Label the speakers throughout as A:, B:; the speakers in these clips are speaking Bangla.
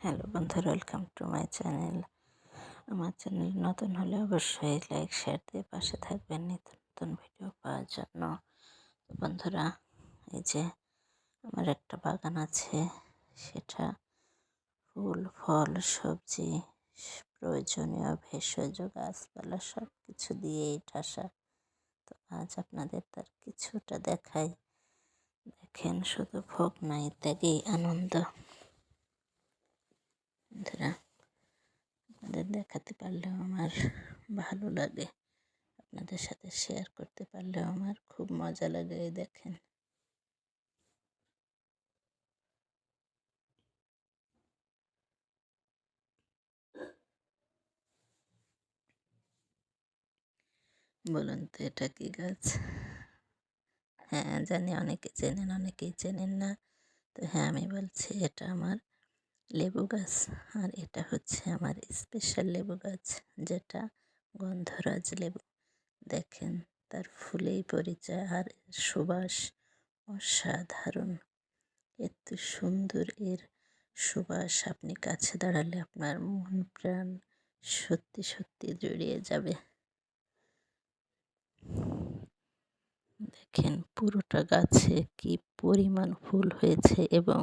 A: হ্যালো বন্ধুরা, ওয়েলকাম টু মাই চ্যানেল। আমার চ্যানেল নতুন হলে অবশ্যই লাইক শেয়ার দিয়ে পাশে থাকবেন নিত্য নতুন ভিডিও পাওয়ার জন্য। তো বন্ধুরা, এই যে আমার একটা বাগান আছে, সেটা ফুল ফল সবজি প্রয়োজনীয় ভেষজ গাছপালা সব কিছু দিয়েই ঠাসা। তো আজ আপনাদের তার কিছুটা দেখাই। দেখেন, শুধু ভোগ নাই ত্যাগেই আনন্দ। বন্ধুরা, আপনাদের দেখাতে পারলেও আমার ভালো লাগে, আপনাদের সাথে শেয়ার করতে পারলেও আমার খুব মজা লাগে। এই দেখেন, বলুন তো এটা কি গাছ? হ্যাঁ, জানি অনেকে চেনেন, অনেকেই চেনেন না। তো হ্যাঁ, আমি বলছি এটা আমার লেবু গাছ। আর এটা হচ্ছে আমার স্পেশাল লেবু গাছ, যেটা গন্ধরাজ লেবু। দেখেন, তার ফুলেই পরিচয়, আর এর সুবাস অসাধারণ। এত সুন্দর এর সুবাস, আপনি কাছে দাঁড়ালে আপনার মন প্রাণ সত্যি সত্যি জড়িয়ে যাবে। দেখেন, পুরোটা গাছে কি পরিমাণ ফুল হয়েছে, এবং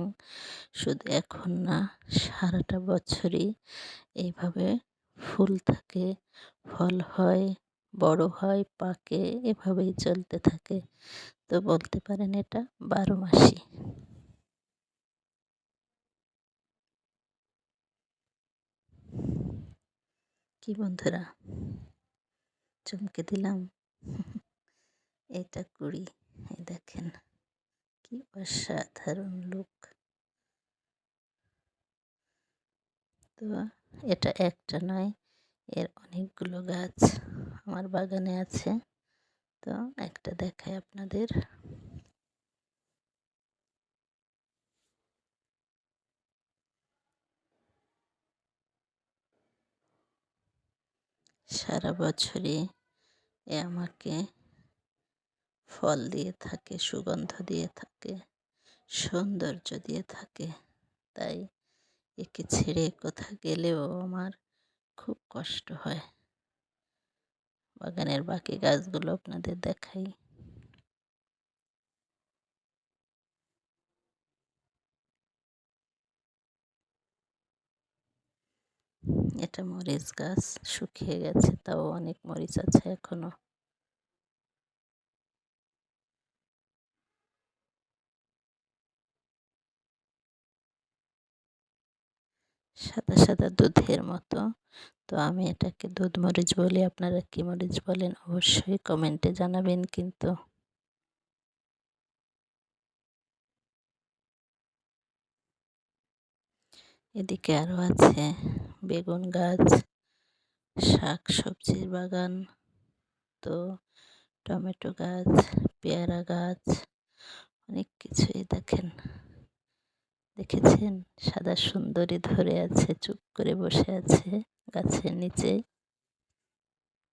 A: শুধু এখন না, সারাটা বছরই এইভাবে ফুল থাকে, ফল হয়, বড় হয়, পাকে, এভাবেই চলতে থাকে। তো বলতে পারেন এটা 12 মাসই। কি বন্ধুরা, চমকে দিলাম? এটা কুড়ি, এই দেখেন কি অসাধারণ লুক। তো এটা একটা নয়, এর অনেকগুলো গাছ আমার বাগানে আছে। তো একটা দেখাই আপনাদের। সারা বছরই এ আমাকে ফল দিয়ে থাকে, সুগন্ধ দিয়ে থাকে, সৌন্দর্য দিয়ে থাকে। তাই একে ছেড়ে কোথাও গেলেও আমার খুব কষ্ট হয়। বাগানের বাকি গাছগুলো আপনাদের দেখাই। এটা মরিচ গাছ, শুকিয়ে গেছে, তাও অনেক মরিচ আছে এখনো। সাদা সাদা দুধের মতো। তো আমি এটাকে দুধ মরিচ বলি, আপনারা কি মরিচ বলেন অবশ্যই কমেন্টে জানাবেন কিন্তু। এদিকে আরও আছে বেগুন গাছ, শাক সবজির বাগান, তো টমেটো গাছ, পেয়ারা গাছ, অনেক কিছুই। দেখেন, দেখেছেন সাদা সুন্দরী ধরে আছে, চুপ করে বসে আছে গাছের নিচে।